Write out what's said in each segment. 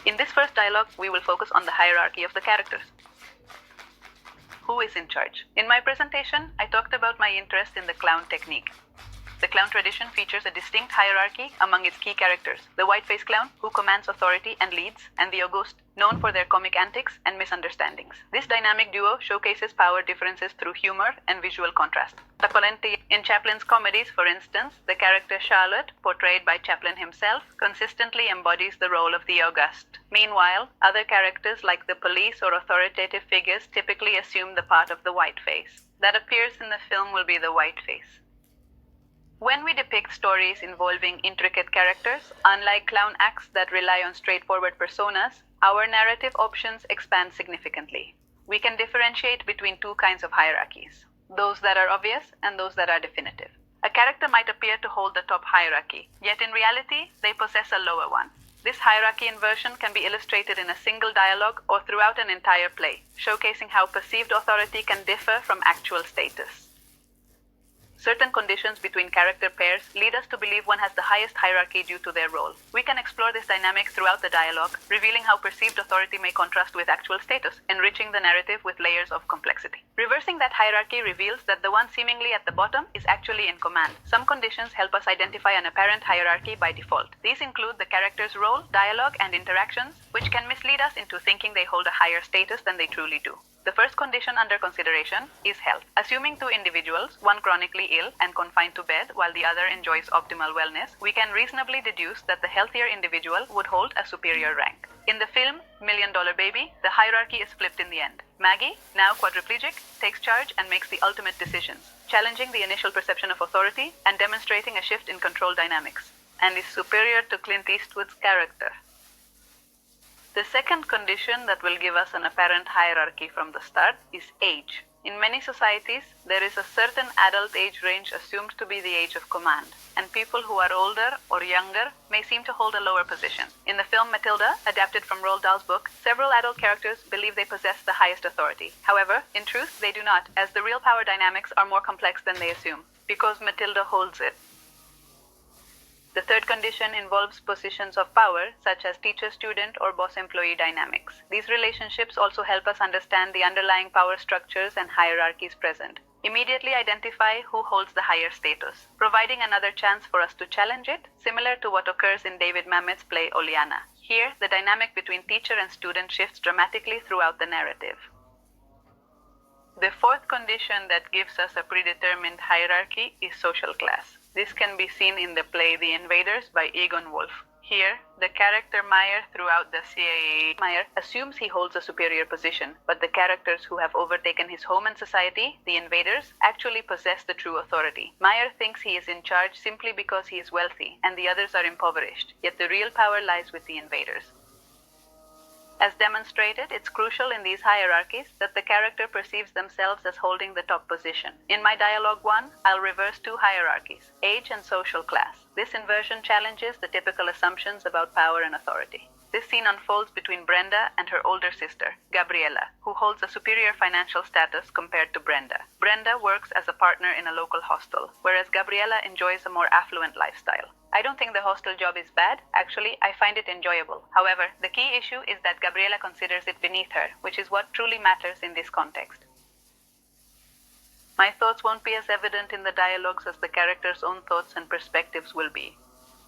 In this first dialogue, we will focus on the hierarchy of the characters. Who is in charge? In my presentation, I talked about my interest in the clown technique. The clown tradition features a distinct hierarchy among its key characters. The white-faced clown, who commands authority and leads, and the august, known for their comic antics and misunderstandings. This dynamic duo showcases power differences through humor and visual contrast. In Chaplin's comedies, for instance, the character Charlotte, portrayed by Chaplin himself, consistently embodies the role of the august. Meanwhile, other characters like the police or authoritative figures typically assume the part of the white face. That appears in the film will be the white face. When we depict stories involving intricate characters, unlike clown acts that rely on straightforward personas, our narrative options expand significantly. We can differentiate between two kinds of hierarchies, those that are obvious and those that are definitive. A character might appear to hold the top hierarchy, yet in reality, they possess a lower one. This hierarchy inversion can be illustrated in a single dialogue or throughout an entire play, showcasing how perceived authority can differ from actual status. Certain conditions between character pairs lead us to believe one has the highest hierarchy due to their role. We can explore this dynamic throughout the dialogue, revealing how perceived authority may contrast with actual status, enriching the narrative with layers of complexity. Reversing that hierarchy reveals that the one seemingly at the bottom is actually in command. Some conditions help us identify an apparent hierarchy by default. These include the character's role, dialogue, and interactions, which can mislead us into thinking they hold a higher status than they truly do. The first condition under consideration is health. Assuming two individuals, one chronically ill and confined to bed while the other enjoys optimal wellness, we can reasonably deduce that the healthier individual would hold a superior rank. In the film $1 Million Baby, the hierarchy is flipped in the end. Maggie, now quadriplegic, takes charge and makes the ultimate decisions, challenging the initial perception of authority and demonstrating a shift in control dynamics, and is superior to Clint Eastwood's character. The second condition that will give us an apparent hierarchy from the start is age. In many societies, there is a certain adult age range assumed to be the age of command, and people who are older or younger may seem to hold a lower position. In the film Matilda, adapted from Roald Dahl's book, several adult characters believe they possess the highest authority. However, in truth, they do not, as the real power dynamics are more complex than they assume, because Matilda holds it. The third condition involves positions of power, such as teacher-student or boss-employee dynamics. These relationships also help us understand the underlying power structures and hierarchies present. Immediately identify who holds the higher status, providing another chance for us to challenge it, similar to what occurs in David Mamet's play Oleana. Here, the dynamic between teacher and student shifts dramatically throughout the narrative. The fourth condition that gives us a predetermined hierarchy is social class. This can be seen in the play The Invaders by Egon Wolff. Here, the character Meyer throughout the CIA. Meyer assumes he holds a superior position, but the characters who have overtaken his home and society, the invaders, actually possess the true authority. Meyer thinks he is in charge simply because he is wealthy, and the others are impoverished, yet the real power lies with the invaders. As demonstrated, it's crucial in these hierarchies that the character perceives themselves as holding the top position. In my dialogue 1, I'll reverse two hierarchies, age and social class. This inversion challenges the typical assumptions about power and authority. This scene unfolds between Brenda and her older sister, Gabriella, who holds a superior financial status compared to Brenda. Brenda works as a partner in a local hostel, whereas Gabriella enjoys a more affluent lifestyle. I don't think the hostel job is bad. Actually, I find it enjoyable. However, the key issue is that Gabriella considers it beneath her, which is what truly matters in this context. My thoughts won't be as evident in the dialogues as the characters' own thoughts and perspectives will be.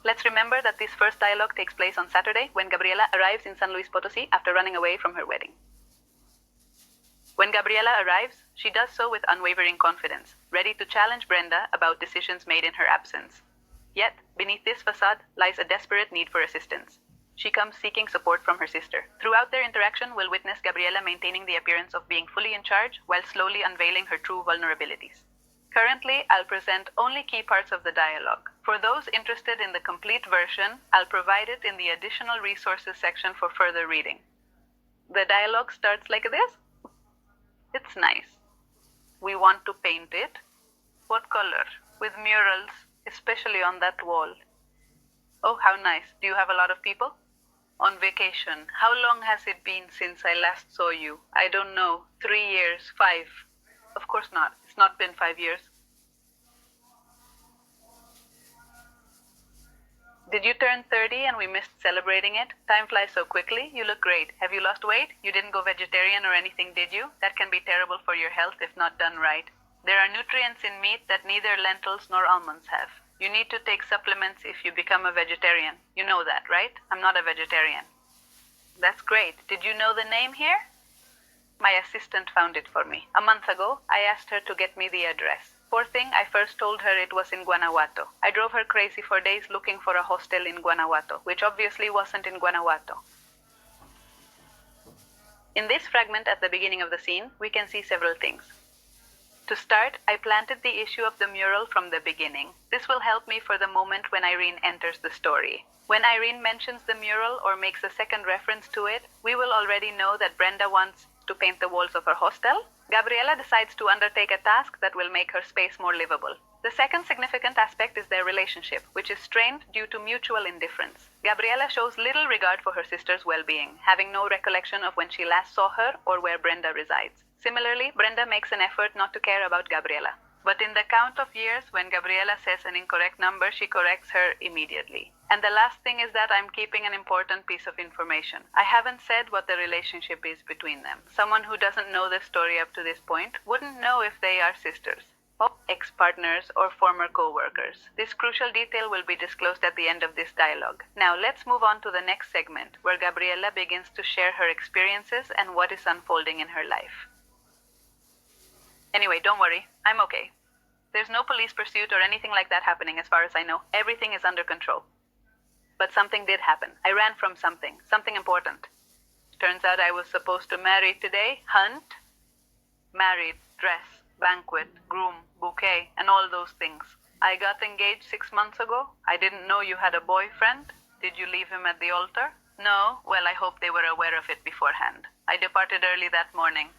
Let's remember that this first dialogue takes place on Saturday when Gabriela arrives in San Luis Potosí after running away from her wedding. When Gabriela arrives, she does so with unwavering confidence, ready to challenge Brenda about decisions made in her absence. Yet, beneath this facade lies a desperate need for assistance. She comes seeking support from her sister. Throughout their interaction, we'll witness Gabriela maintaining the appearance of being fully in charge while slowly unveiling her true vulnerabilities. Currently, I'll present only key parts of the dialogue. For those interested in the complete version, I'll provide it in the additional resources section for further reading. The dialogue starts like this. It's nice. We want to paint it. What color? With murals, especially on that wall. Oh, how nice. Do you have a lot of people? On vacation. How long has it been since I last saw you? I don't know. 3 years, 5. Of course not. It's not been 5 years. Did you turn 30 and we missed celebrating it? Time flies so quickly. You look great. Have you lost weight? You didn't go vegetarian or anything, did you? That can be terrible for your health if not done right. There are nutrients in meat that neither lentils nor almonds have. You need to take supplements if you become a vegetarian. You know that, right? I'm not a vegetarian. That's great. Did you know the name here? My assistant found it for me. A month ago, I asked her to get me the address. Poor thing, I first told her it was in Guanajuato. I drove her crazy for days looking for a hostel in Guanajuato, which obviously wasn't in Guanajuato. In this fragment at the beginning of the scene, we can see several things. To start, I planted the issue of the mural from the beginning. This will help me for the moment when Irene enters the story. When Irene mentions the mural or makes a second reference to it, we will already know that Brenda wants to paint the walls of her hostel. Gabriela decides to undertake a task that will make her space more livable. The second significant aspect is their relationship, which is strained due to mutual indifference. Gabriela shows little regard for her sister's well-being, having no recollection of when she last saw her or where Brenda resides. Similarly, Brenda makes an effort not to care about Gabriela. But in the count of years, when Gabriela says an incorrect number, she corrects her immediately. And the last thing is that I'm keeping an important piece of information. I haven't said what the relationship is between them. Someone who doesn't know the story up to this point wouldn't know if they are sisters, or ex-partners, or former co-workers. This crucial detail will be disclosed at the end of this dialogue. Now let's move on to the next segment, where Gabriela begins to share her experiences and what is unfolding in her life. Anyway, don't worry, I'm okay. There's no police pursuit or anything like that happening as far as I know. Everything is under control. But something did happen. I ran from something important. Turns out I was supposed to marry today, hunt, married, dress, banquet, groom, bouquet, and all those things. I got engaged 6 months ago. I didn't know you had a boyfriend. Did you leave him at the altar? No? Well, I hope they were aware of it beforehand. I departed early that morning.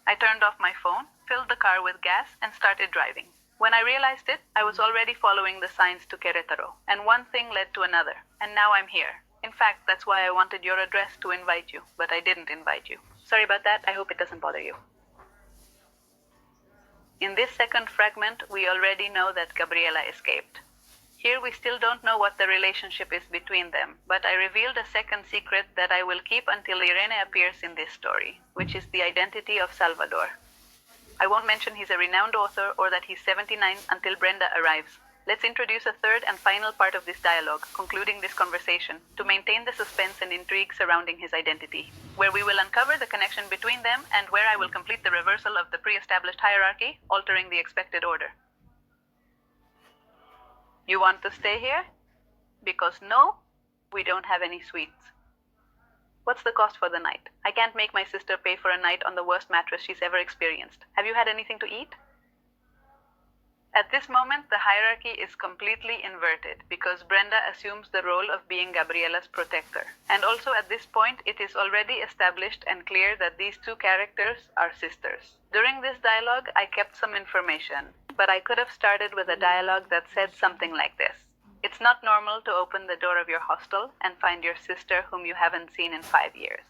I turned off my phone, filled the car with gas, and started driving. When I realized it, I was already following the signs to Querétaro, and one thing led to another, and now I'm here. In fact, that's why I wanted your address to invite you, but I didn't invite you. Sorry about that, I hope it doesn't bother you. In this second fragment, we already know that Gabriela escaped. Here we still don't know what the relationship is between them, but I revealed a second secret that I will keep until Irene appears in this story, which is the identity of Salvador. I won't mention he's a renowned author or that he's 79 until Brenda arrives. Let's introduce a third and final part of this dialogue, concluding this conversation, to maintain the suspense and intrigue surrounding his identity, where we will uncover the connection between them and where I will complete the reversal of the pre-established hierarchy, altering the expected order. You want to stay here? Because no, we don't have any sweets. What's the cost for the night? I can't make my sister pay for a night on the worst mattress she's ever experienced. Have you had anything to eat? At this moment, the hierarchy is completely inverted because Brenda assumes the role of being Gabriela's protector. And also at this point, it is already established and clear that these two characters are sisters. During this dialogue, I kept some information, but I could have started with a dialogue that said something like this. It's not normal to open the door of your hostel and find your sister whom you haven't seen in 5 years.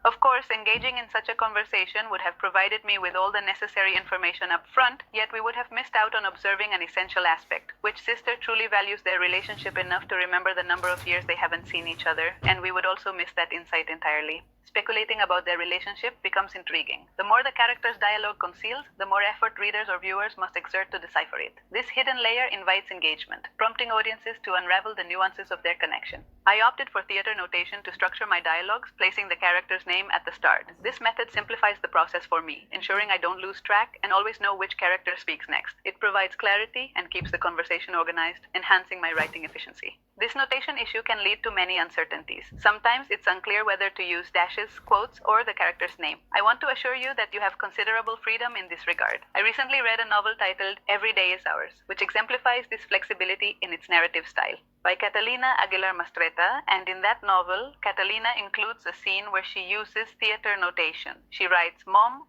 Of course, engaging in such a conversation would have provided me with all the necessary information up front, yet we would have missed out on observing an essential aspect. Which sister truly values their relationship enough to remember the number of years they haven't seen each other? And we would also miss that insight entirely. Speculating about their relationship becomes intriguing. The more the character's dialogue conceals, the more effort readers or viewers must exert to decipher it. This hidden layer invites engagement, prompting audiences to unravel the nuances of their connection. I opted for theater notation to structure my dialogues, placing the character's name at the start. This method simplifies the process for me, ensuring I don't lose track and always know which character speaks next. It provides clarity and keeps the conversation organized, enhancing my writing efficiency. This notation issue can lead to many uncertainties. Sometimes it's unclear whether to use dashes, quotes, or the character's name. I want to assure you that you have considerable freedom in this regard. I recently read a novel titled Every Day is Ours, which exemplifies this flexibility in its narrative style, by Catalina Aguilar Mastreta, and in that novel, Catalina includes a scene where she uses theater notation. She writes mom,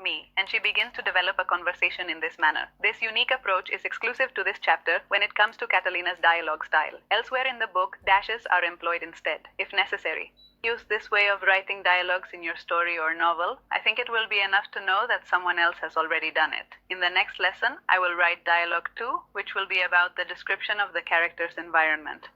me, and she begins to develop a conversation in this manner. This unique approach is exclusive to this chapter when it comes to Catalina's dialogue style. Elsewhere in the book, dashes are employed instead, if necessary. use this way of writing dialogues in your story or novel, I think it will be enough to know that someone else has already done it. In the next lesson, I will write dialogue 2, which will be about the description of the character's environment.